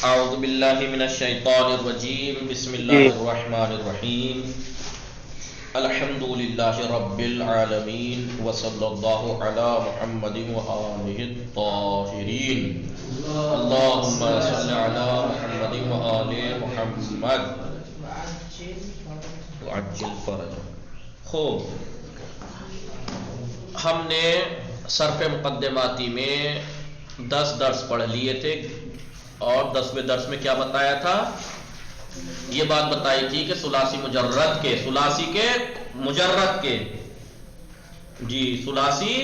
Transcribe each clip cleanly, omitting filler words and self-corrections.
اعوذ باللہ من الشیطان الرجیم بسم اللہ الرحمن الرحیم الحمد للہ رب العالمین وصلی اللہ علی محمد وآلہ الطاہرین اللہم صلی علی محمد وآلہ محمد وعجل فرجہ. خوب، ہم نے صرف مقدماتی میں 10 درس پڑھ لیے تھے اور 10ویں درس میں کیا بتایا تھا؟ یہ بات بتائی تھی کہ ثلاثی مجرد کے جی ثلاثی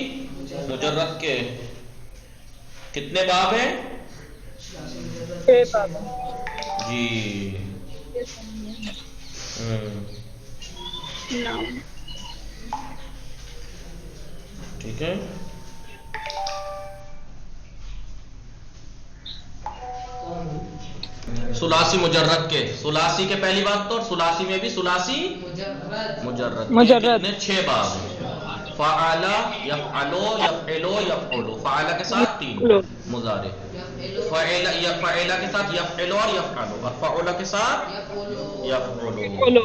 مجرد کے کتنے باب ہیں؟ 6 باب جی ٹھیک ہے. ثلاثی مجرد کے، ثلاثی کے پہلی بات تو، ثلاثی میں بھی ثلاثی مجرد کتنے؟ 6 باب ہیں. فعل، یفعل، یفعل، یفعل. فعل کے ساتھ 3 مضارع، فعل کے ساتھ یفعل اور یفعل، اور فعل کے ساتھ یفعل.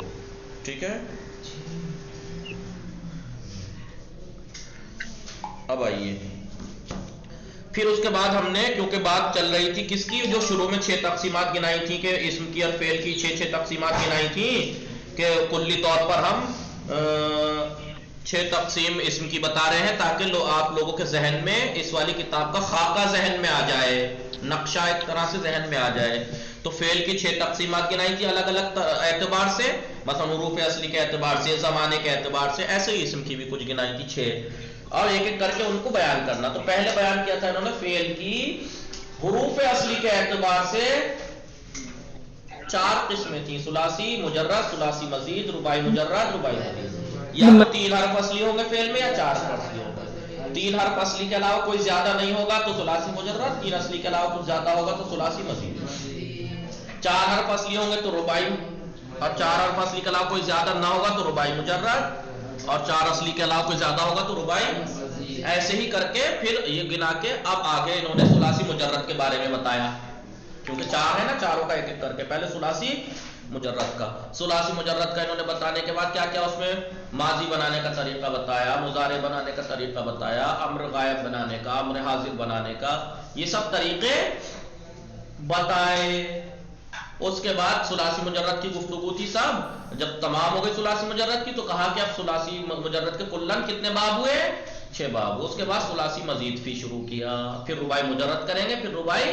ٹھیک ہے. اب آئیے پھر اس کے بعد ہم نے، کیونکہ بات چل رہی تھی کس کی، جو شروع میں 6 تقسیمات گنائی تھی کہ اسم کی اور فعل کی 6 تقسیمات گنائی تھی کہ کلی طور پر ہم 6 تقسیم اسم کی بتا رہے ہیں تاکہ آپ لوگوں کے ذہن میں اس والی کتاب کا خاکہ ذہن میں آ جائے، نقشہ ایک طرح سے ذہن میں آ جائے. تو فعل کی 6 تقسیمات گنائی تھی الگ الگ اعتبار سے، مثلا حروف اصلی کے اعتبار سے، زمانے کے اعتبار سے. ایسے ہی اسم کی بھی کچھ گنائی تھی 6، اور ایک ایک کر کے ان کو بیان کرنا. تو پہلے بیان کیا تھا انہوں نے فعل کی حروف اصلی کے اعتبار سے 4 قسمیں تھیں: ثلاثی مجرد، ثلاثی مزید، رباعی مجرد، رباعی مزید. یا تو 3 حرف اصلی ہوں گے فعل میں، یا 4 حرف اصلی ہوں گے. 3 حرف اصلی کے علاوہ کوئی زیادہ نہیں ہوگا تو ثلاثی مجرد، 3 اصلی کے علاوہ کچھ زیادہ ہوگا تو ثلاثی مزید. 4 حرف اصلی ہوں گے تو رباعی، اور 4 حرف اصلی کے علاوہ کوئی زیادہ نہ ہوگا تو رباعی مجرد، اور 4 اصلی کے علاوہ کوئی زیادہ ہوگا تو رباعی. ایسے ہی کر کے پھر یہ گنا کے اب آگے انہوں نے ثلاثی مجرد کے بارے میں بتایا، کیونکہ 4 ہے نا، چاروں کا ایک ایک کر کے. پہلے ثلاثی مجرد کا، ثلاثی مجرد کا انہوں نے بتانے کے بعد کیا کیا اس میں ماضی بنانے کا طریقہ بتایا، مضارع بنانے کا طریقہ بتایا، امر غائب بنانے کا، امر حاضر بنانے کا، یہ سب طریقے بتائے. اس کے بعد ثلاثی مجرد کی گفتگو تھی صاحب. جب تمام ہو گئی ثلاثی مجرد کی تو کہا کہ اب ثلاثی مجرد کے کلن کتنے باب ہوئے؟ 6 باب. اس کے بعد ثلاثی مزید فی شروع کیا، پھر رباعی مجرد کریں گے، پھر رباعی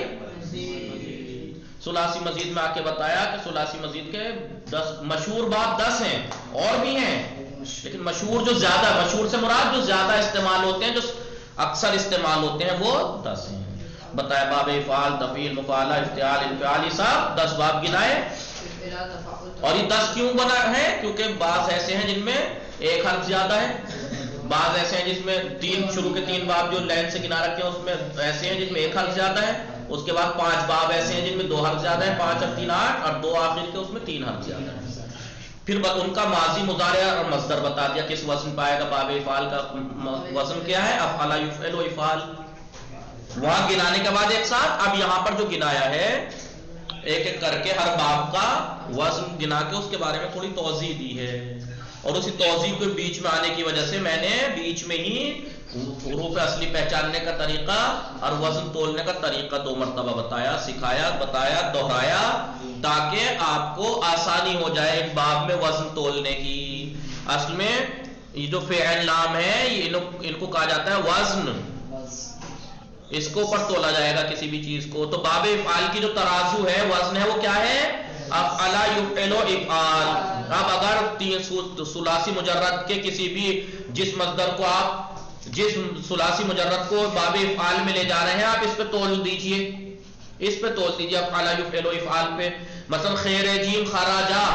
ثلاثی مزید میں آ کے بتایا کہ ثلاثی مزید کے 10 مشہور باب 10 ہیں، اور بھی ہیں لیکن مشہور جو زیادہ، مشہور سے مراد جو زیادہ استعمال ہوتے ہیں، جو اکثر استعمال ہوتے ہیں، وہ 10 ہیں. بتایا باب افعال، تفعیل، مفعلہ، افتعال، انفعال، یہ سب 10 باب گنائے. اور یہ 10 کیوں بنا ہے؟ کیونکہ بعض ایسے ہیں جن میں ایک حرف زیادہ ہے، بعض ایسے ہیں جس میں 3 شروع کے 3 باب جو لائن سے گنا رکھے ہیں اس میں ایسے ہیں جن میں ایک حرف زیادہ ہے. اس کے بعد 5 باب ایسے ہیں جن میں 2 حرف زیادہ ہے، 5 اور 3 8، اور 2 آخر کے اس میں 3 حرف زیادہ ہے. پھر ان کا ماضی، مضارع اور مصدر بتا دیا کس وزن پائے گا. باب افعال کا وزن کیا ہے؟ افعل یفعل و افعال. وہاں گنانے کے بعد ایک ساتھ اب یہاں پر جو گنایا ہے ایک ایک کر کے ہر باب کا وزن گنا کے اس کے بارے میں تھوڑی توضیح دی ہے. اور اسی توضیح کے بیچ میں آنے کی وجہ سے میں نے بیچ میں ہی حروف اصلی پہچاننے کا طریقہ اور وزن تولنے کا طریقہ 2 مرتبہ بتایا، سکھایا، بتایا، دہرایا، تاکہ آپ کو آسانی ہو جائے ایک باب میں وزن تولنے کی. اصل میں یہ جو فعل نام ہے ان کو کہا جاتا ہے وزن، اس کو اوپر تولا جائے گا کسی بھی چیز کو. تو باب افعال کی جو ترازو ہے، وزن ہے، وہ کیا ہے؟ افعل یفعل افعال. اب اگر ثلاثی مجرد کے کسی بھی جس مصدر کو آپ، جس ثلاثی مجرد کو باب افعال میں لے جا رہے ہیں، آپ اس پہ تول دیجئے، اس پہ تول دیجئے افعل یفعل افعال پہ. مثلا خیر جیم خراجہ،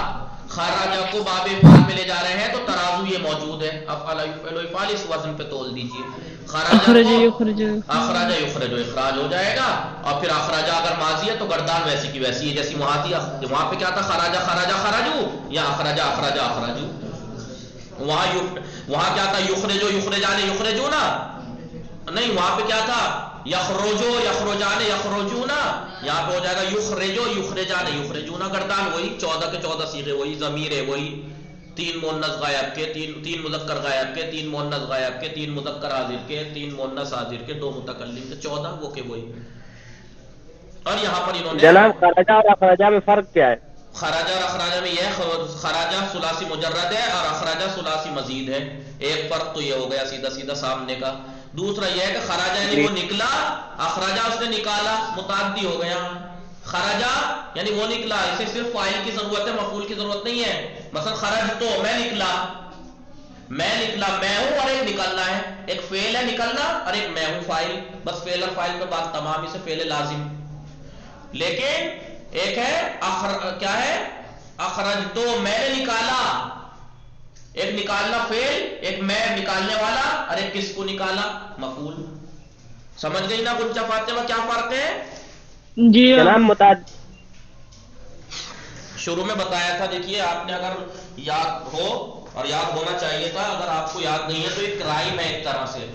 خراجہ کو باب افعال میں لے جا رہے ہیں تو ترازو یہ موجود ہے، افعل یفعل افعال، اس وزن پہ تول دیجئے. اخرج یخرج، اخراجہ یخرج اخراج ہو جائے گا. اور پھر اخراجہ اگر ماضی ہے تو گردان ویسی کی ویسی ہے جیسی وہاں تھی. وہاں پہ کیا تھا؟ خراجہ خراجہ خراجو، یا اخراجہ اخراجہ اخراجو. وہاں کیا تھا؟ یخرجو یخرجان یخرجونا، نہیں وہاں پہ کیا تھا؟ یخرجو یخرجان یخرجونا. یہاں پہ ہو جائے گا یخرجو، یخرجا نہیں، یخرجونا گردان، وہی 14 کے 14 صیغے، وہی ضمیر ہے، وہی 3 مؤنث غائب کے، 3 مذکر غائب کے، 3 مؤنث غائب کے، 3 مذکر حاضر کے، 3 مؤنث حاضر کے، 2 متکلم کے، 14 وہ کے وہی. اور یہاں پر انہوں نے جناب خرجہ اور اخرجہ میں فرق کیا ہے؟ خراجہ اور اخراجہ میں یہ ہے، خراجہ ثلاثی مجرد ہے اور اخراجہ ثلاثی مزید ہے. ایک فرق تو یہ ہو گیا سیدھا سیدھا سامنے کا. دوسرا یہ ہے کہ خراجہ یعنی وہ نکلا، اخراجہ اس نے نکالا، متعدی ہو گیا. خراجہ یعنی وہ نکلا، اسے صرف فاعل کی ضرورت ہے، مفعول کی ضرورت نہیں ہے. مثلا خرج تو میں نکلا، میں ہوں اور ایک نکلنا ہے، ایک فعل ہے نکلنا اور ایک میں ہوں فاعل، بس فعل اور فاعل پہ بات تمام، اسے فعل لازم. لیکن ایک ہے کیا ہے، اخرج تو میں نے نکالا، ایک نکالنا فعل، ایک میں نکالنے والا، اور ایک کس کو نکالا، مفعول. سمجھ گئی نا گنجا فاطمہ کیا فرق ہے؟ جی جناب متعدد شروع میں بتایا تھا، دیکھیے آپ نے اگر یاد ہو، اور یاد ہونا چاہیے تھا، اگر آپ کو یاد نہیں ہے تو ایک رائم ہے ایک طرح سے.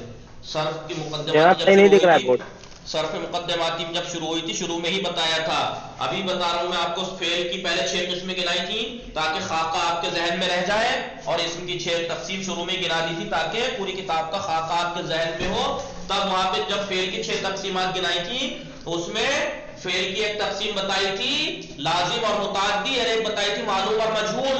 صرف کی مقدمات جب صحیح نہیں شروع دکھ رہا ہے ہوئی بورڈ. تھی، صرف مقدماتی جب شروع ہوئی تھی، شروع میں ہی بتایا تھا. ابھی بتا رہا ہوں میں آپ کو، فعل کی پہلے 6 قسمیں گنائی تھیں تاکہ خاکہ آپ کے ذہن میں رہ جائے، اور اسم کی 6 تقسیم شروع میں گنا دی تھی تاکہ پوری کتاب کا خاکہ آپ کے ذہن میں ہو. تب وہاں پہ جب فعل کی 6 تقسیمات گنائی تھی تو اس میں فعل کی ایک تقسیم بتائی تھی لازم اور متعدی، اور ایک بتائی تھی معلوم اور مجہول.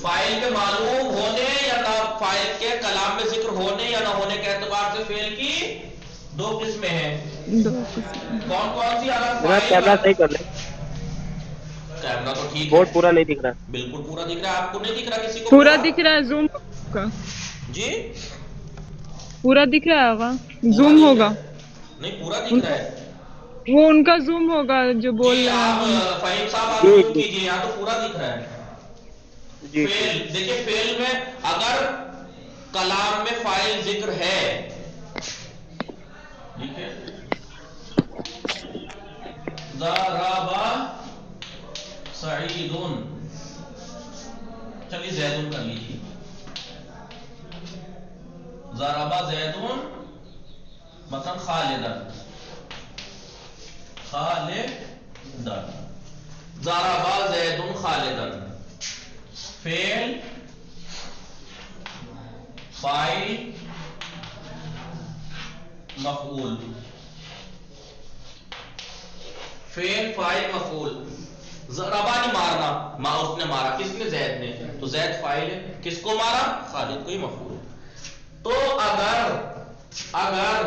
فاعل کے معلوم ہونے یا نہ، فاعل کے کلام میں ذکر ہونے یا نہ ہونے کے اعتبار سے فعل کی 2 قسمیں ہیں. کون کون سی؟ اگر جناب فاعل کیمرہ صحیح کر لیں، کیمرہ تو ٹھیک ہے، بورڈ پورا نہیں دکھ رہا. بالکل پورا دکھ رہا ہے. آپ کو نہیں دکھ رہا؟ کسی کو پورا دکھ رہا ہے، زوم کا جی پورا دکھ رہا ہوگا، پورا زوم دکھ رہا ہوگا ہے؟ نہیں پورا دکھ رہا ہے. وہ ان کا زوم ہوگا جو بول جی رہے آپ ہیں. فہیم صاحب آپ جی زوم جی کیجیے، یہاں تو پورا دکھ رہا ہے. جی فعل دیکھیں، فعل میں اگر کلام میں فاعل ذکر ہے، ٹھیک ہے، ضرب سعید، چلیے زیدون کر لیجیے، ضرب زیدون مثلا خالدن، ضرب زیدون خالدن، فعل فاعل مفعول، فعل فاعل مفعول. ضربہ نہیں مارنا، اس نے مارا، کس نے؟ زید نے، تو زید فاعل ہے، کس کو مارا؟ خالد کو ہی مفعول ہے. تو اگر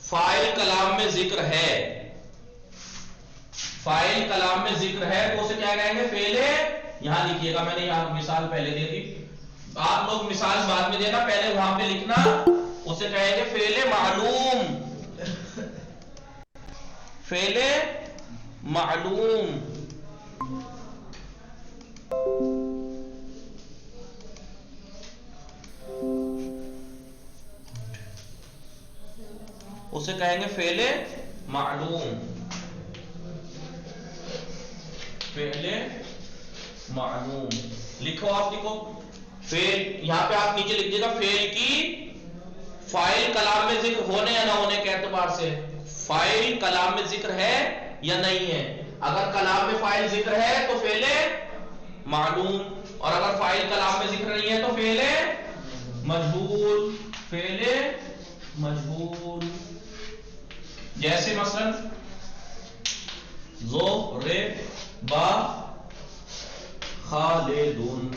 فاعل کلام میں ذکر ہے، فاعل کلام میں ذکر ہے تو اسے کیا کہیں گے؟ فعل. یہاں لکھیے گا، میں نے یہاں مثال پہلے دے دی، آپ لوگ مثال بعد میں دینا، پہلے وہاں پہ لکھنا، اسے کہیں گے فعل معلوم، فعل معلوم. اسے کہیں گے فعل معلوم، فعل معلوم. لکھو، آپ لکھو فعل، یہاں پہ آپ نیچے لکھ دیجیے گا فعل کی فاعل کلام میں ذکر ہونے یا نہ ہونے کے اعتبار سے. فاعل کلام میں ذکر ہے یا نہیں ہے؟ اگر کلام میں فاعل ذکر ہے تو فعل معلوم، اور اگر فاعل کلام میں ذکر نہیں ہے تو فعل مجہول، فعل مجہول. جیسے مثلا ضرب خالدون،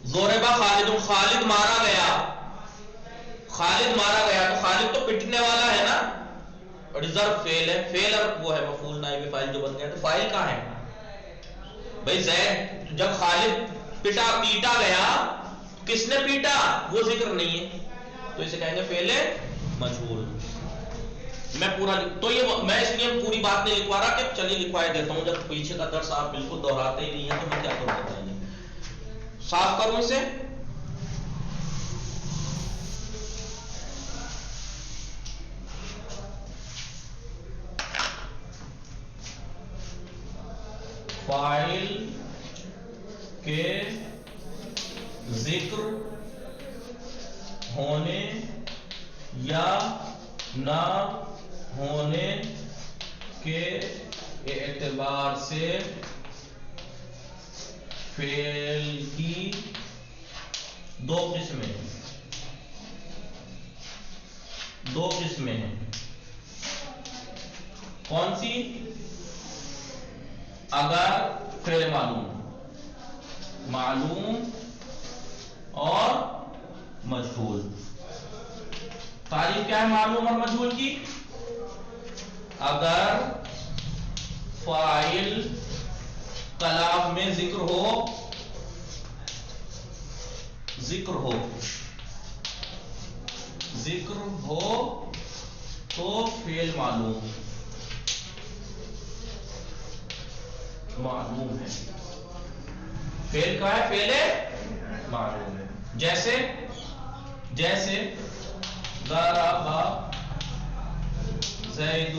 ضرب خالدون، خالد مارا گیا، خالد مارا گیا، تو خالد تو پٹنے والا ہے نا، اور ضرب فعل ہے، فعل اور وہ ہے مفعول نائب فاعل جو بن گیا. تو فاعل کہاں ہے بھائی؟ زید جب خالد پیٹا گیا، کس نے پیٹا؟ وہ ذکر نہیں ہے، تو اسے کہیں گے فعل مجہول. میں پورا تو یہ میں اس لیے پوری بات نہیں لکھوا رہا کہ چلیے لکھوائے دیتا ہوں، جب پیچھے کا درس آپ بالکل دہراتے ہی نہیں ہیں تو میں کیا کروں؟ بتائیے، صاف کروں اسے. فاعل کے ذکر ہونے یا نہ ہونے کے اعتبار سے فعل کی دو قسمیں ہیں کون سی؟ اگر فعل معلوم اور مجہول. تعریف کیا ہے معلوم اور مجہول کی؟ اگر فاعل کلام میں ذکر ہو تو فعل معلوم ہے. فعل کا ہے، فعل معلوم ہے. جیسے ضرب زید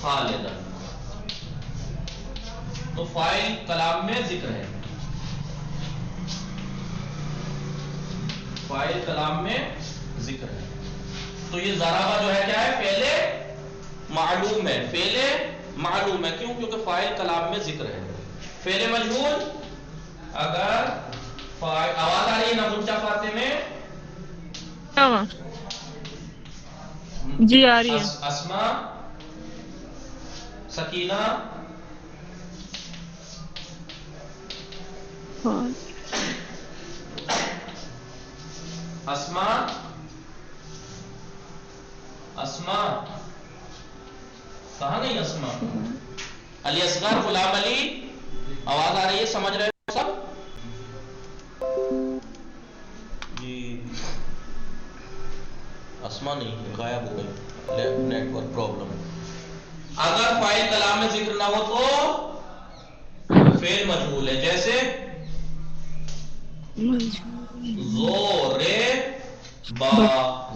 خالدا، تو فاعل کلام میں ذکر ہے، تو یہ ضربہ جو ہے کیا ہے؟ فعل معلوم ہے. کیوں؟ کیونکہ فاعل کلام میں ذکر ہے. فعل مجہول اگر آواز آ رہی ہے نا منچا فاتے میں؟ جی آ رہی ہے. اسما، سکینہ، اسما کہاں گئی؟ اسما، علی اصغر، غلام علی، آواز آ رہی ہے؟ سمجھ رہے ہو سب؟ جی اسما نہیں، غائب ہو گئی، نیٹ ورک پرابلم. اگر فاعل کلام میں ذکر نہ ہو تو فعل مجہول ہے. جیسے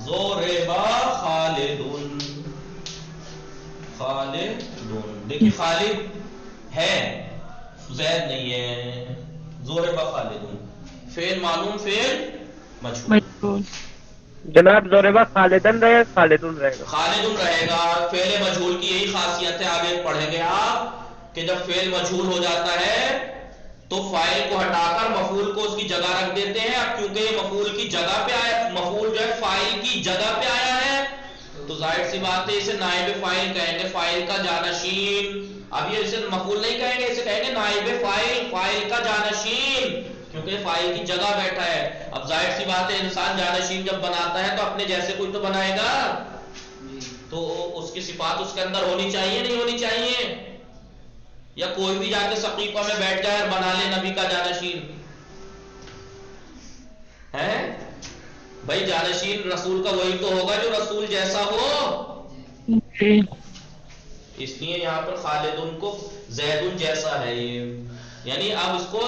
زوربا خالدون. دیکھیے خالد ہے، زید نہیں ہے. زوربا خالدون، فعل معلوم، فعل مجہول. جناب زوربا خالدن رہے گا، خالدن رہے گا. فعل مجہول کی یہی خاصیت ہے، آگے پڑھیں گے آپ، کہ جب فعل مجہول ہو جاتا ہے تو فاعل کو ہٹا کر مفعول کو اس کی جگہ رکھ دیتے ہیں. اب کیونکہ یہ مفعول کی جگہ پہ آیا، مفعول جو ہے فاعل کی جگہ پہ آیا ہے، تو ظاہر سی بات ہے اسے نائب فاعل کہیں گے، فاعل کا جانشین. اب یہ اسے مفعول نہیں کہیں گے، اسے کہیں گے نائب فاعل، فاعل کا جانشین، کیونکہ فاعل کی جگہ بیٹھا ہے. اب ظاہر سی بات ہے انسان جانشین جب بناتا ہے تو اپنے جیسے کوئی تو بنائے گا، تو اس کی صفات اس کے اندر ہونی چاہیے نہیں ہونی چاہیے؟ یا کوئی بھی جا کے سقیفہ میں بیٹھ جائے اور بنا لے نبی کا جانشین ہے؟ بھائی جانشین رسول کا وہی تو ہوگا جو رسول جیسا ہو. اس لیے یہاں پر خالدن کو زیدن جیسا ہے یہ، یعنی اب اس کو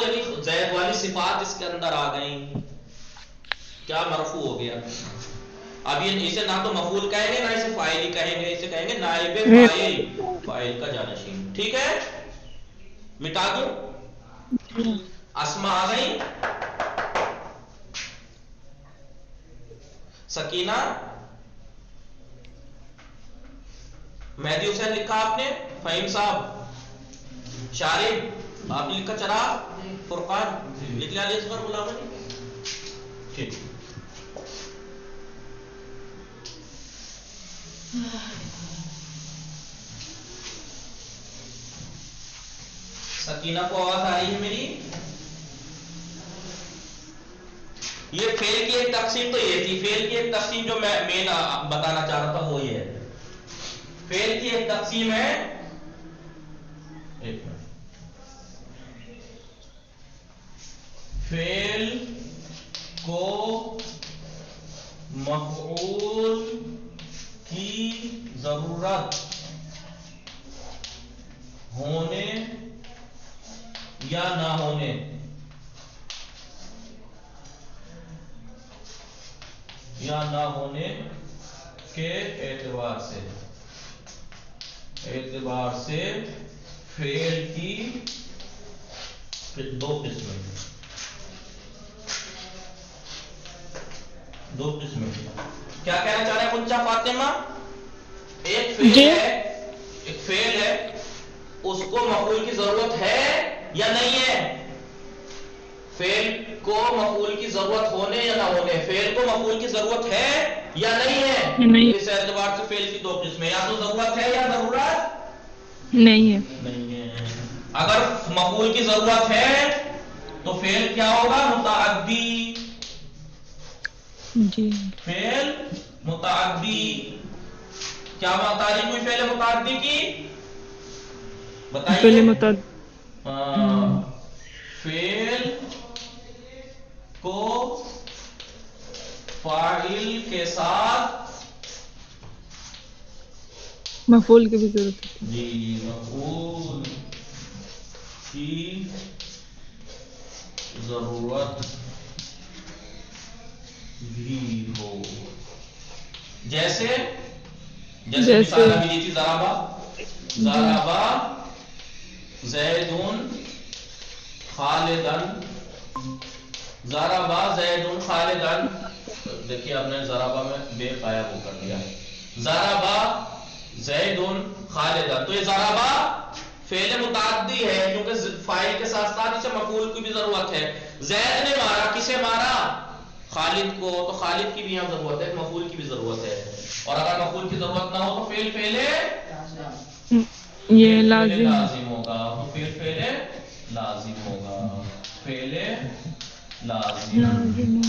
زید والی صفات اس کے اندر آ گئی، کیا مرفوع ہو گیا. اب یہ اسے نہ تو مفعول کہیں گے نہ اسے فاعل ہی کہیں گے، اسے کہیں گے نائب فاعل، فاعل کا جانشین. ٹھیک ہے، مٹا دوں. اسما آ گئی، سکینہ، مہدی حسین لکھا آپ نے، فہیم صاحب، شارب آپ نے لکھا، چراغ، فرقان لکھ لیا، علی اصغر، غلام علی. ٹھیک، سکینہ کو آواز آ رہی ہے میری؟ یہ فعل کی ایک تقسیم تو یہ تھی، فعل کی ایک تقسیم جو میں مین بتانا چاہ رہا تھا وہ یہ ہے. فعل کی ایک تقسیم ہے، فعل کو مفعول کی ضرورت ہونے یا نہ ہونے کے اعتبار سے فعل کی دو قسمیں. کیا کہنا چاہ رہے ہیں منچا فاطمہ؟ ایک فعل ہے اس کو مفعول کی ضرورت ہے یا نہیں ہے؟ فعل کو مفعول کی ضرورت ہونے یا نہ ہونے، فعل کو مفعول کی ضرورت ہے یا نہیں ہے؟ اس اعتبار سے فعل کی دو قسمیں، یا تو ضرورت ہے یا ضرورت نہیں ہے۔ اگر مفعول کی ضرورت ہے تو فعل کیا ہوگا؟ متعدی۔ جی فعل متعدی، کیا تعریف ہوئی فعل متعدی کی؟ بتائیے۔ فعل متعدی فعل کو فاعل کے ساتھ مفعول کی بھی ضرورت ہے۔ جی، مفعول کی ضرورت بھی ہو، جیسے مثال ابھی دی تھی، ضربا زیدن خالدن، ضربا زیدن خالدن، دیکھیے آپ نے ضربا میں بے قائم ہو کر دیا ہے، ضربا زیدن خالدن، تو یہ ضربا فعل متعدی ہے کیونکہ فاعل کے ساتھ ساتھ اسے مفعول کی بھی ضرورت ہے۔ زید نے مارا، کسے مارا؟ خالد کو، تو خالد کی بھی یہاں ضرورت ہے، مفعول کی بھی ضرورت ہے، اور اگر مفعول کی ضرورت نہ ہو تو فعل یہ لازم ہوگا، تو فعل لازم ہوگا، فعل لازم،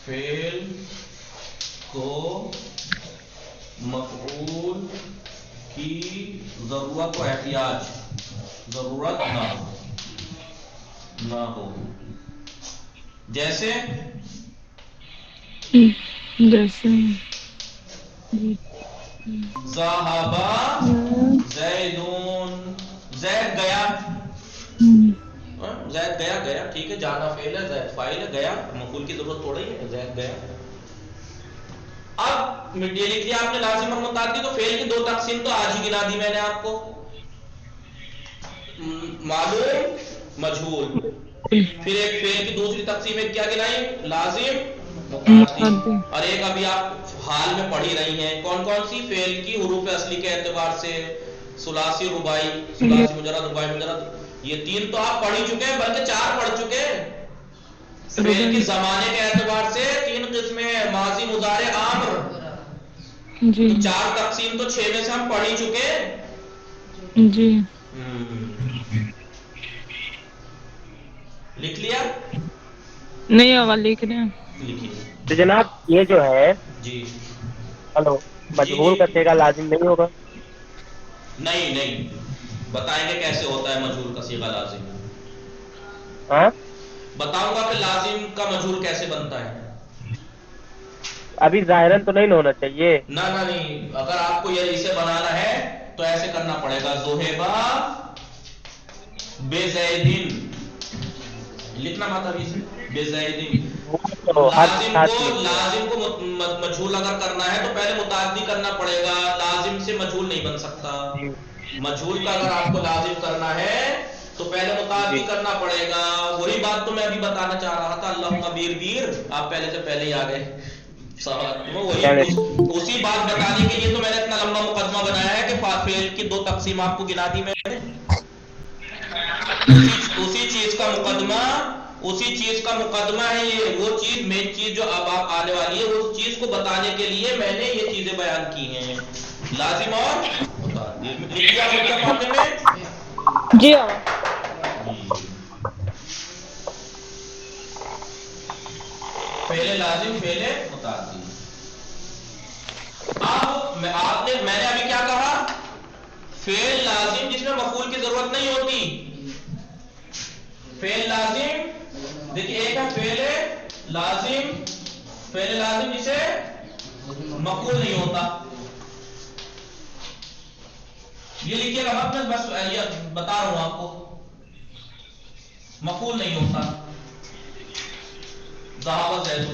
فعل کو مفعول کی ضرورت و احتیاج، ضرورت نہ ہو، جیسے ذهبا زیدون، زید گیا، زید گیا، ٹھیک ہے، جانا فعل ہے، زید فاعل ہے، گیا مفعول کی ضرورت تھوڑی ہے، زید گیا۔ اب یہ لکھ لیا آپ نے لازم اور متعدی، تو فعل کی دو تقسیم تو آج ہی گنا دی میں نے آپ کو، معلوم مجہول، پھر ایک فعل کی دوسری تقسیم ایک کیا گنائی؟ لازم متعدی، اور ایک ابھی آپ حال میں پڑھی رہی ہیں، کون کون سی؟ فعل کی حروف اصلی کے اعتبار سے ثلاثی رباعی، ثلاثی مجرد، رباعی مجرد، یہ تین تو آپ پڑھ ہی چکے ہیں، بلکہ چار پڑھ چکے ہیں۔ فعل کی زمانے کے اعتبار سے تین قسمیں، ماضی، مضارع، امر، تو چار تقسیم تو 6 میں سے ہم پڑھ ہی چکے ہیں۔ جی لکھ لیا؟ نہیں ہوگا، لکھ رہے ہیں۔ لکھیے تو جناب یہ جو ہے جی، ہلو، مجہول کا صیغہ لازم نہیں ہوگا؟ نہیں، بتائیں گے کیسے ہوتا ہے مجہول کا صیغہ لازم، ہاں بتاؤں گا کہ لازم کا مجہول کیسے بنتا ہے۔ ابھی ظاہراً تو نہیں ہونا چاہیے، نہیں، اگر آپ کو یہ اسے بنانا ہے تو ایسے کرنا پڑے گا، ذہبا بزیدن، لکھنا مت ابھی سے، بزیدن۔ لازم کو مجہول اگر کرنا ہے تو پہلے متعدی کرنا پڑے گا، لازم سے مجہول نہیں بن سکتا۔ مجہول کا اگر آپ کو لازم کرنا ہے تو پہلے متعدی کرنا پڑے گا، وہی بات تو میں ابھی بتانا چاہ رہا تھا، اللہم بیر، آپ پہلے سے پہلے ہی آ گئے، اسی بات بتانے کے لیے تو میں نے اتنا لمبا مقدمہ بنایا ہے کہ فعل کی دو تقسیم آپ کو گنا دی میں نے، اسی چیز کا مقدمہ ہے یہ، وہ چیز مین چیز جو اب آپ آنے والی ہے، اس چیز کو بتانے کے لیے میں نے یہ چیزیں بیان کی ہیں، لازم اور متعدی۔ لکھ لیا خود کے پانے میں؟ جی پہلے لازم، پہلے متعدی۔ اب میں نے ابھی کیا کہا؟ فعل لازم جس میں مفعول کی ضرورت نہیں ہوتی، فعل لازم، دیکھیے ایک ہے فعل لازم جسے مفعول نہیں ہوتا، یہ لکھیے گا مت، بس یہ بتا رہا ہوں آپ کو، مفعول نہیں ہوتا، ذهب زید،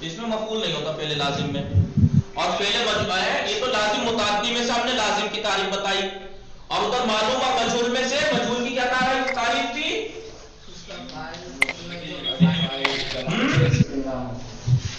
اس میں مفعول نہیں ہوتا فعل لازم میں، اور فعل مجموعہ ہے، یہ تو لازم متعدی میں سے ہم نے لازم کی تعریف بتائی، اور ادھر معلوم اور مجہول میں سے مجہول کی کیا تعریف تھی؟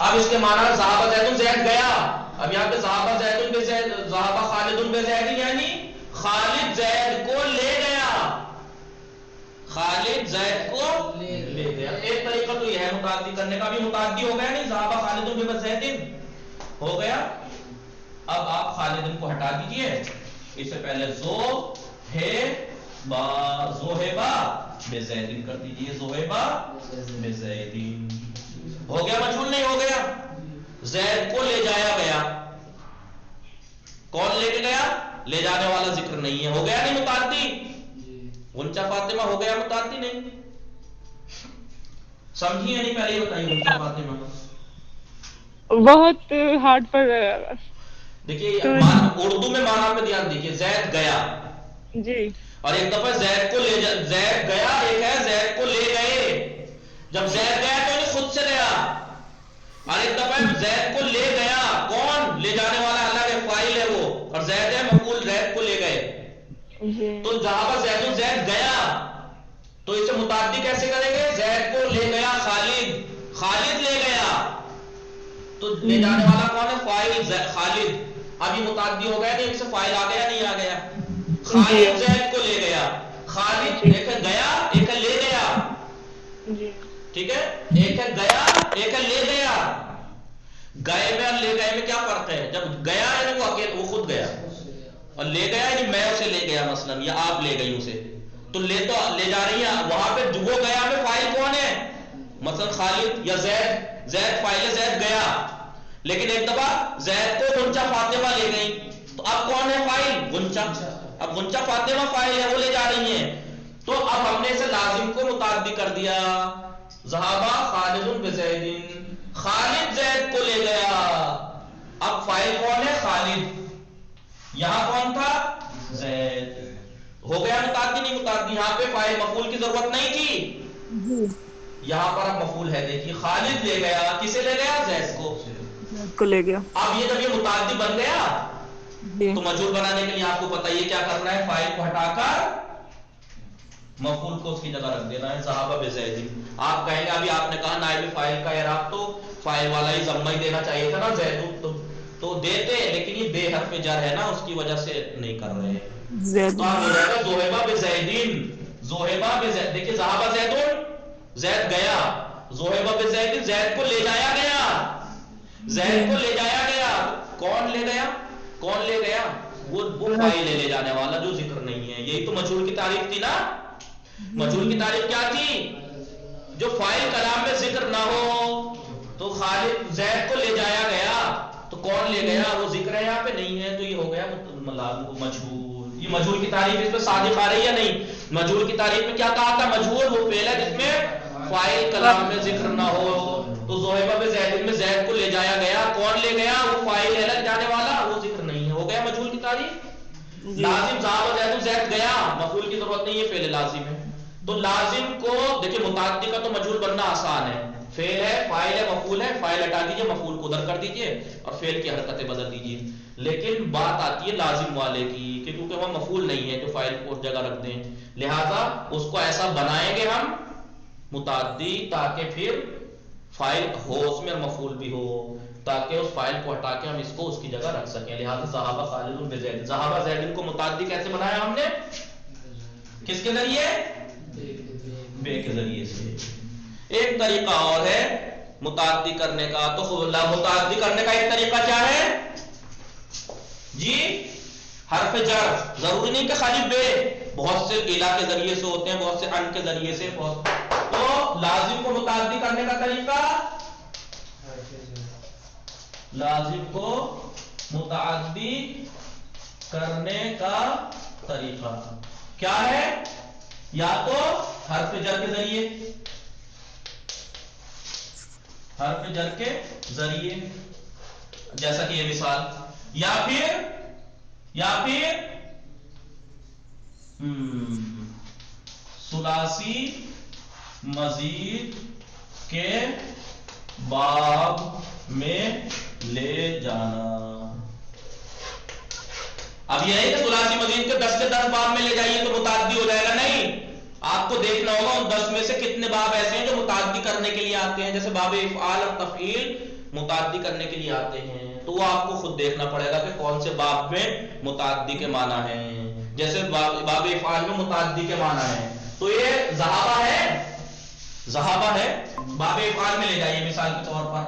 اب اس کے معنی ذهب زید زید گیا. اب یہاں پہ ذهب زید بزید ذهب خالد بزید یعنی خالد زید کو لے گیا. خالد زید کو لے گیا. ایک طریقہ تو یہ ہے متعدی کرنے کا. بھی متعدی ہو گیا نہیں ذهب خالد بزید ہو گیا. اب آپ خالدن کو ہٹا دیجئے. اس سے پہلے زوہبا بزیدن کر دیجئے. زوہبا بزیدن ہو گیا. مجھول نہیں ہو گیا. زید کو لے جایا گیا. کون لے کے گیا؟ لے جانے والا ذکر نہیں ہے. ہو گیا نہیں متعدی. غنچہ فاطمہ ہو گیا متعدی نہیں. سمجھیے نہیں پہلے یہ بتائیے غنچہ فاطمہ بہت ہارڈ پڑ رہا ہے. دیکھیے اردو میں معنی پہ دھیان دیجیے. زید گیا جی اور ایک دفعہ زید کو زید گیا. ایک ہے زید کو لے گئے. جب زید گیا تو نہیں خود سے گیا. اور ایک دفعہ زید کو لے گیا. کون لے جانے والا؟ اللہ کے فاعل ہے وہ. اور زید ہے مفعول. زید کو لے گئے. تو ذهب زید زید گیا تو اسے متعدی کیسے کریں گے؟ زید کو لے گیا خالد. خالد لے گیا تو لے جانے والا کون ہے؟ فاعل خالد. اب یہ متعدی ہو گیا. ایک سے فاعل آ گیا نہیں آ گیا؟ خالد زید کو لے گیا. خالد ایک ہے گیا ایک ہے لے گیا. ٹھیک ہے. ایک ہے گیا ایک ہے لے گیا. گئے میں اور لے گئے میں کیا فرق ہے؟ جب گیا یعنی وہ خود گیا اور لے گیا یعنی میں اسے لے گیا مثلا یا آپ لے گئی اسے. تو لے جا رہی ہیں. وہاں پہ وہ گیا میں فاعل کون ہے؟ مثلا خالد یا زید. زید فاعل ہے زید گیا. لیکن ایک دفعہ زید کو غنچہ فاطمہ لے گئی تو اب کون ہے فاعل؟ غنچہ. اب غنچہ فاطمہ فاعل ہے وہ لے جا رہی ہیں. تو اب ہم نے اسے لازم کو متعدی کر دیا. ذهب خالد بزید. خالد زید کو لے گیا. اب فاعل کون ہے؟ خالد. یہاں کون تھا؟ زید. ہو گیا متعدی نہیں متعدی؟ یہاں پہ فاعل مفعول کی ضرورت نہیں تھی. یہاں پر اب مفعول ہے. دیکھیے خالد لے گیا. کسے لے گیا؟ زید کو لے گیا. اب یہ جب یہ متعدی بن گیا تو مجھول بنانے کے لیے آپ کو پتہ یہ کیا کرنا ہے؟ فاعل کو ہٹا کر مفعول کو اس کی جگہ رکھ دینا ہے. ذهب بزید. آپ کہیں گے ابھی آپ نے کہا نائب فاعل کا اعراب تو فاعل والا ہی ضمہ ہی دینا چاہیے تھا نا زید تو دیتے. لیکن یہ بے حرف جر ہے نا اس کی وجہ سے نہیں کر رہے ہیں. تو آپ ہو جائے گا ذوہبہ بزیدین. ذوہبہ بزید. دیکھیے ذهب زید زید گیا. ذوہبہ بزید زید کو لے جایا گیا. زید کو لے جایا گیا. کون لے گیا؟ کون لے گیا؟ وہ فاعل لے جانے والا جو ذکر نہیں ہے. یہی تو مجھول کی تعریف تھی نا. مجھول کی تعریف کیا تھی؟ جو فاعل کلام میں ذکر نہ ہو. تو خالد زید کو لے جایا گیا تو کون لے گیا؟ وہ ذکر ہے یہاں پہ نہیں ہے تو یہ ہو گیا مجھول. یہ مجھول کی تعریف اس میں صادق آ رہی ہے نہیں؟ مجھول کی تعریف میں کیا کہا تھا؟ مجھول وہ فعل ہے جس میں فاعل کلام میں ذکر نہ ہو. تو ذوہبہ بزید میں زید کو لے جایا گیا. کون لے گیا؟ وہ فاعل ہے لے جانے والا وہ ذکر نہیں ہے. ہو گیا مجھول کی تعریف. لازم ذهب زید زید گیا. مفعول کی ضرورت نہیں ہے فعل لازم ہے. تو لازم کو دیکھیں متعدی کا تو مجھول بننا آسان ہے. فعل ہے فاعل ہے مفعول ہے. فاعل ہٹا دیجئے مفعول کو ادھر کر دیجئے اور فعل کی حرکتیں بدل دیجئے. لیکن بات آتی ہے لازم والے کی کہ کیونکہ وہ مفعول نہیں ہے جو فاعل کو اس جگہ رکھ دیں. لہذا اس کو ایسا بنائیں گے ہم متعدی تاکہ پھر فاعل ہو اس میں اور مفعول بھی ہو تاکہ اس فاعل کو ہٹا کے ہم اس کو اس کی جگہ رکھ سکیں. لہذا ذهب خالد بزید. ذهب زید کو متعدی کیسے بنایا ہم نے؟ کس کے ذریعے؟ بے کے ذریعے سے. ایک طریقہ اور ہے متعدی کرنے کا. تو متعدی کرنے کا ایک طریقہ کیا ہے جی؟ حرف جر. ضروری نہیں کہ خالی بے. بہت سے الا کے ذریعے سے ہوتے ہیں بہت سے ان کے ذریعے سے. تو لازم کو متعدی کرنے کا طریقہ لازم کو متعدی کرنے کا طریقہ کیا ہے؟ یا تو حرف جر کے ذریعے. حرف جر کے ذریعے جیسا کہ یہ مثال. یا پھر ثلاثی مزید کے باب میں لے جانا. اب یہ ہے کہ ثلاثی مزید کے 10 سے 10 باب میں لے جائیے تو متعدی ہو جائے گا. نہیں آپ کو دیکھنا ہوگا ان 10 میں سے کتنے باب ایسے ہیں جو متعدی کرنے کے لیے آتے ہیں، جیسے باب افعال اور تفعیل متعدی کرنے کے لیے آتے ہیں، تو وہ آپ کو خود دیکھنا پڑے گا کہ کون سے باب میں متعدی کے معنی ہیں۔ جیسے باب افعال میں متعدی کے معنی ہیں، تو یہ ذہابہ ہے، ذہابہ ہے، باب افعال میں لے جائیے مثال کے طور پر۔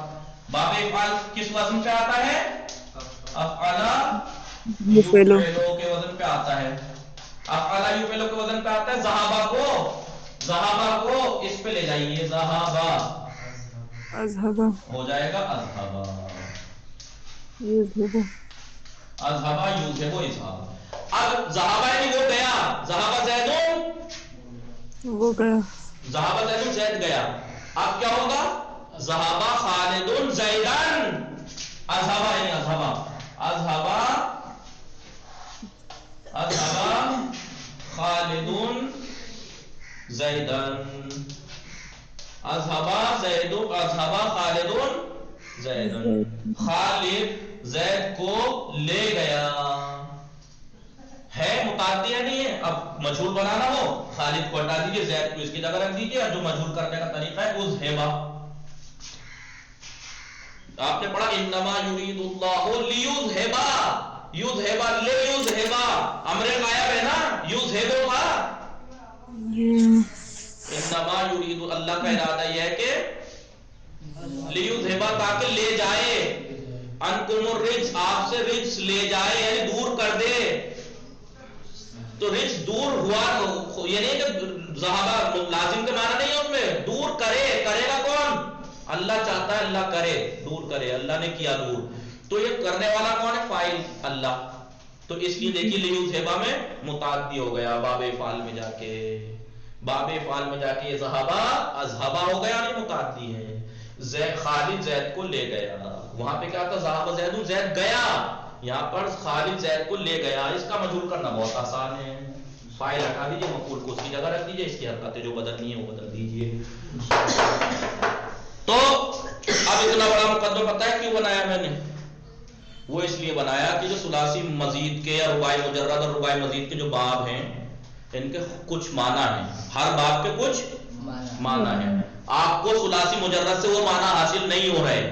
باب افعال کس وزن پہ آتا ہے؟ افعلا یفعلو کے وزن پہ آتا ہے، افعلا یفعلو کے وزن پہ آتا ہے۔ ذہابہ کو اس پہ لے جائیے، ذہابہ اذهب ہو جائے گا اذہبا، يذهب اذہبا یوذہب اذہاب۔ اب ذہابہ یعنی وہ گیا، ذہابہ زیدون، وہ گیا، ذہابہ زیدون زید گیا۔ اب کیا ہوگا؟ ذہابہ خالدون زیدن، اذہبا یعنی اذہبا، اذہبا خالدون زیدن، اذہبا خالدون زیدن، خالد زید کو لے گیا۔ ہے متعدی ہے نہیں ہے؟ اب مجہول بنانا ہو، خالد کو ہٹا دیجئے، زید کو اس کی جگہ رکھ دیجئے، اور جو مجہول کرنے کا طریقہ ہے اذہبا۔ آپ نے پڑھا انما یرید اللہ لیذہبا، یذہبا لیذہبا، امر غائب ہے نا، یذہبو کا انما یرید، اللہ کا ارادہ یہ ہے کہ لیذہبا تاکہ لے جائے، انکم الرجس، آپ سے رجس لے جائے یعنی دور کر دے۔ تو رجس دور ہوا یعنی کہ ذہابہ لازم کے معنی نہیں ہے اس میں، دور کرے، کرے گا کون؟ اللہ چاہتا ہے اللہ کرے، دور کرے، اللہ نے کیا دور، تو یہ کرنے والا کون ہے؟ فاعل اللہ۔ تو اس لیے دیکھیے لیذہبا میں متعدی ہو گیا، باب افعال میں جا کے، باب افعال میں جا کے یہ ذہابہ اذہبا ہو گیا، نہیں متعدی ہے۔ خالد زید کو لے گیا، وہاں پہ کیا تھا؟ ذہابہ زیدون زید گیا، یہاں پر خالد زید کو لے گیا۔ اس کا مجہول کرنا بہت آسان ہے، فاعل ہٹا دیجئے، مفعول کو اس کی جگہ رکھ دیجئے، اس کی حرکتیں جو بدلنی ہے وہ بدل دیجئے۔ تو اب اتنا بڑا مقدمہ پتہ ہے کیوں بنایا میں نے؟ وہ اس لیے بنایا کہ جو ثلاثی مزید کے یا رباعی مجرد اور رباعی مزید کے جو باب ہیں ان کے کچھ معنی ہیں، ہر باب کے کچھ معنی ہیں۔ آپ کو ثلاثی مجرد سے وہ معنی حاصل نہیں ہو رہے،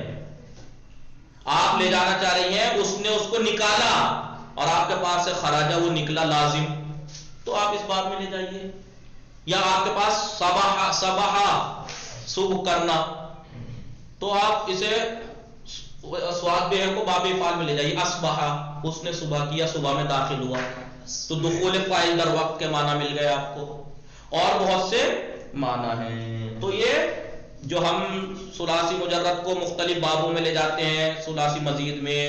آپ لے جانا چاہ رہی ہیں، اس نے اس کو نکالا اور آپ کے پاس سے خراجہ وہ نکلا لازم، تو آپ اس باب میں لے جائیے۔ یا آپ کے پاس صباح صبح کرنا، تو آپ اسے سواد بے کو باب افعال میں لے جائیے، اصبح اس نے صبح کیا، صبح میں داخل ہوا، تو دخول فاعل در وقت کے معنی مل گئے آپ کو، اور بہت سے معنی ہیں۔ تو یہ جو ہم ثلاثی مجرد کو مختلف بابوں میں لے جاتے ہیں، ثلاثی مزید میں،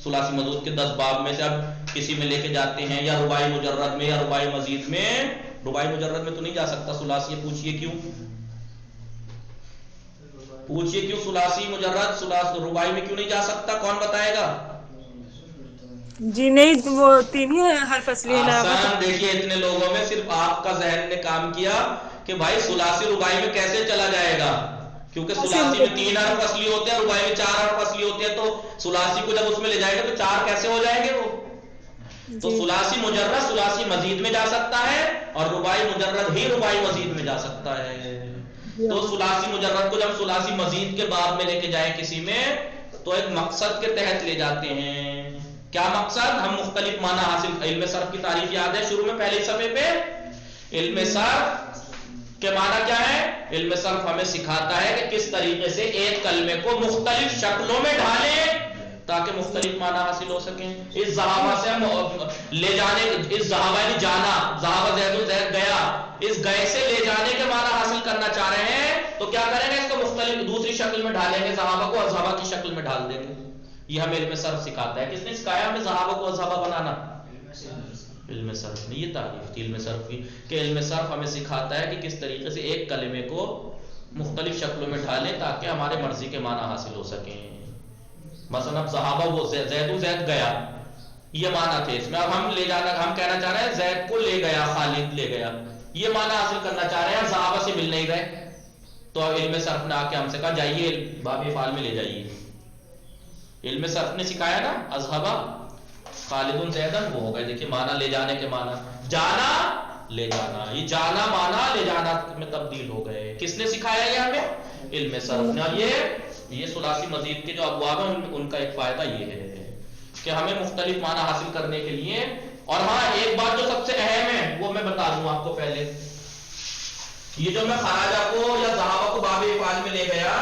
ثلاثی مزید کے 10 باب میں سے اب کسی میں لے کے جاتے ہیں، یا رباعی مجرد میں یا رباعی مزید میں، رباعی مجرد میں تو نہیں جا سکتا ثلاثی، پوچھئے کیوں؟ پوچھئے کیوں ثلاثی مجرد ثلاثی رباعی میں کیوں نہیں جا سکتا؟ کون بتائے گا؟ جی نہیں، وہ 3 ہی حرف اصلی ہے نا۔ آسان، دیکھیے اتنے لوگوں میں صرف آپ کا ذہن نے کام کیا کہ بھائی ثلاثی رباعی میں کیسے چلا جائے گا، کیونکہ ثلاثی میں 3 حرف اصلی ہوتے ہیں، رباعی میں 4 حرف اصلی ہوتے ہیں، تو ثلاثی کو جب اس میں لے جائے گا تو 4 کیسے ہو جائیں گے وہ؟ تو ثلاثی مجرد ثلاثی مزید میں جا سکتا ہے، اور رباعی مجرد ہی رباعی مزید میں جا سکتا ہے۔ تو ثلاثی مجرد کو جب ثلاثی مزید کے باب میں لے کے جائیں کسی میں، تو ایک مقصد کے تحت لے جاتے ہیں۔ کیا مقصد؟ ہم مختلف معنی حاصل، علم صرف کی تعریف یاد ہے شروع میں پہلے صفحے پہ، علم صرف کے معنی کیا ہے؟ علم صرف ہمیں سکھاتا ہے کہ کس طریقے سے ایک کلمے کو مختلف شکلوں میں ڈھالیں تاکہ مختلف معنی حاصل ہو سکیں۔ اس ذہابہ سے ہم لے جانے، اس ذہابہ نے جانا، ذہابہ زید زید گیا، اس گئے سے لے جانے کے معنی حاصل کرنا چاہ رہے ہیں، تو کیا کریں گے؟ اس کو مختلف دوسری شکل میں ڈالیں گے، ذہابہ کو اذہبہ کی شکل میں ڈال دیں گے۔ یہ ہمیں علم صرف سکھاتا ہے۔ کس نے سکھایا ہمیں ذہابہ کو اذہبہ بنانا؟ علم صرف نے۔ یہ تعریف تھی علم صرف کی کہ علم صرف ہمیں سکھاتا ہے کہ کس طریقے سے ایک کلمے کو مختلف شکلوں میں ڈھالیں تاکہ ہمارے مرضی کے معنی حاصل ہو سکیں۔ مثلا اب ذہابہ وہ زید گیا، یہ معنی تھے اس میں، اب ہم لے جانا، ہم کہنا چاہ رہے ہیں زید کو لے گیا، خالد لے گیا، یہ معنی حاصل کرنا چاہ رہے ہیں، ذہابہ سے مل نہیں رہے، تو اب علم صرف نے آ کے ہم سے کہا جائیے باب افعال میں لے جائیے۔ علم صرف نے سکھایا نا، اذہبا خالد زیدن، وہ ہو گئے۔ دیکھیے معنی لے جانے کے معنی، جانا لے جانا. یہ جانا مانا لے جانا میں تبدیل ہو گئے. کس نے سکھایا یہ ہمیں؟ علم صرف نے. یہ ثلاثی مزید کے جو ابواب ہیں ان کا ایک فائدہ یہ ہے کہ ہمیں مختلف معنی حاصل کرنے کے لیے. اور ہاں ایک بات جو سب سے اہم ہے وہ میں بتا دوں آپ کو پہلے. یہ جو میں خراجہ کو یا ذہابہ کو باب افعال میں لے گیا،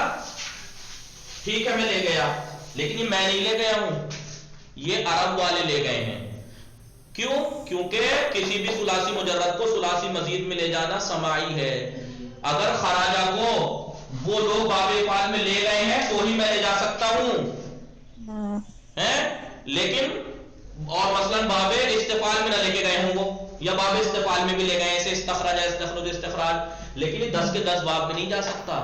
ٹھیک ہے میں لے گیا، لیکن یہ میں نہیں لے گیا ہوں، یہ عرب والے لے گئے ہیں. کیوں؟ کیونکہ کسی بھی ثلاثی مجرد کو ثلاثی مزید میں لے جانا سماعی ہے. اگر خراجہ کو وہ لوگ باب افعال میں لے گئے ہیں تو ہی میں لے جا سکتا ہوں، لیکن اور مثلا باب استفعال میں نہ لے کے گئے ہوں وہ، یا باب استفعال میں بھی لے گئے ایسے استخراج استخرج استخراج، لیکن یہ 10 کے 10 باب میں نہیں جا سکتا.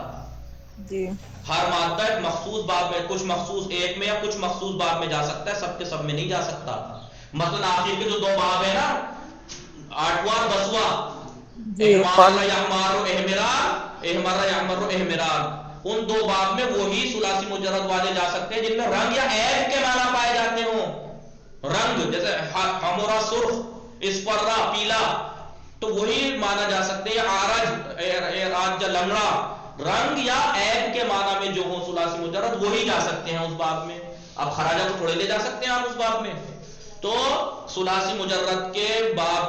جی ہر مادہ ایک مخصوص باب میں، کچھ مخصوص ایک میں یا کچھ مخصوص باب میں جا سکتا ہے، سب کے سب میں نہیں جا سکتا. مثلا آخر کے جو 2 باب ہیں نا، 8واں اور 10واں، احمر یعمر احمرار، ان 2 باب میں وہی ثلاثی مجرد والے جا سکتے ہیں جن میں رنگ یا عیب کے معنی پائے جاتے ہوں. رنگ جیسے حمرا سرخ، اسفرا پیلا، تو وہی مانا جا سکتے ہیں. اعراج یا لنگڑا، رنگ یا عیب کے معنی میں جو ہو ثلاثی مجرد وہی جا سکتے ہیں اس باب میں. اب خراجہ کو تھوڑے لے جا سکتے ہیں آپ اس باب میں. تو ثلاثی مجرد کے باب،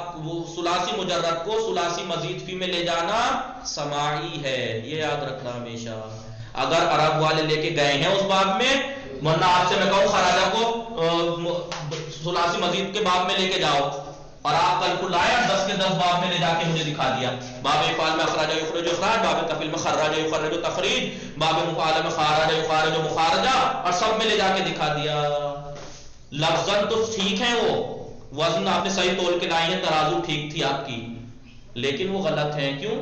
ثلاثی مجرد کو ثلاثی مزید فی میں لے جانا سماعی ہے، یہ یاد رکھنا ہمیشہ. اگر عرب والے لے کے گئے ہیں اس باب میں، ورنہ آپ سے میں کہوں خراجہ کو ثلاثی مزید کے باب میں لے کے جاؤ، اور آپ کل کو لائے 10 کے 10 باب میں لے جا کے مجھے دکھا دیا. باب افعال میں اخراج یخرج اخراج، باب تفعیل میں خراج یخرج تخریج، باب مفعال میں خارج یخارج مخارجہ، اور سب میں لے جا کے دکھا دیا. لفظاً تو ٹھیک ہے، وہ وزن آپ نے صحیح تول کے لائی ہے، ترازو ٹھیک تھی آپ کی، لیکن وہ غلط ہے. کیوں؟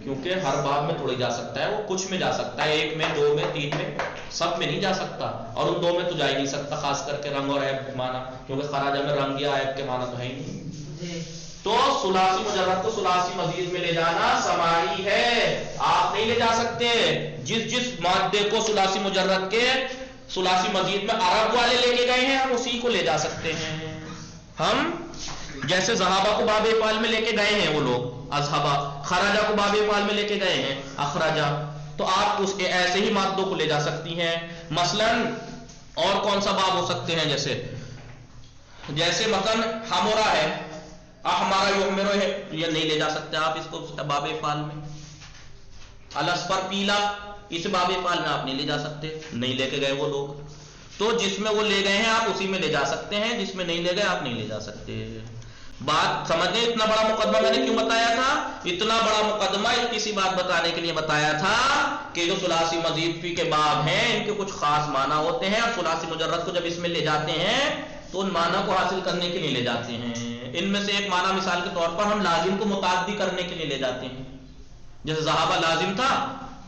کیونکہ ہر باب میں تھوڑی جا سکتا ہے، وہ کچھ میں جا سکتا ہے، 1 میں 2 میں 3 میں، سب میں نہیں جا سکتا. اور ان 2 میں تو جا ہی نہیں سکتا، خاص کر کے رنگ اور عیب کے معنی، کیونکہ خراجہ میں رنگ یا عیب کے معنی تو ہے ہی نہیں. تو ثلاثی مجرد کو ثلاثی مزید میں لے جانا سماعی ہے. آپ نہیں لے جا سکتے. جس مادے کو ثلاثی مجرد کے ثلاثی مزید میں عرب والے لے کے گئے ہیں، ہم اسی کو لے جا سکتے ہیں. ہم جیسے ذہابہ کو باب افعال میں لے کے گئے ہیں وہ لوگ اذهبا، خراجہ کو باب افعال میں لے کے گئے ہیں اخراجہ، تو آپ اس کے ایسے ہی مادوں کو لے جا سکتی ہیں. مثلا اور کون سا باب ہو سکتے ہیں؟ جیسے مثلا حمرا ہے، احمر یحمر ہے، یہ نہیں لے جا سکتے آپ اس کو باب افعال میں. الاصفر پیلا، اس باب افعال میں آپ نہیں لے جا سکتے، نہیں لے کے گئے وہ لوگ. تو جس میں وہ لے گئے ہیں آپ اسی میں لے جا سکتے ہیں، جس میں نہیں لے گئے آپ نہیں لے جا سکتے. بات سمجھیں؟ اتنا بڑا مقدمہ میں نے کیوں بتایا تھا؟ اتنا بڑا مقدمہ کسی بات بتانے کے لیے بتایا تھا کہ جو ثلاثی مزید فی کے باب ہیں ان کے کچھ خاص معنی ہوتے ہیں، اور ثلاثی مجرد کو جب اس میں لے جاتے ہیں تو ان معنی کو حاصل کرنے کے لیے لے جاتے ہیں. ان میں سے ایک معنی مثال کے طور پر ہم لازم کو متعدی کرنے کے لیے لے جاتے ہیں. جیسے ذہابہ لازم تھا،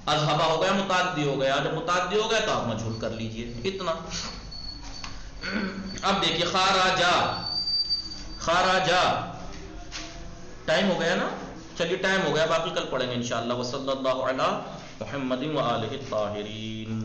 اذهبا ہو گیا متعدی ہو گیا، جب متعدی ہو گیا تو آپ مجہول کر لیجئے. اتنا. اب دیکھیے خراجہ ٹائم ہو گیا نا، چلیے ٹائم ہو گیا، باقی کل پڑھیں گے انشاءاللہ. وصلی اللہ علی محمد وآلہ الطاہرین.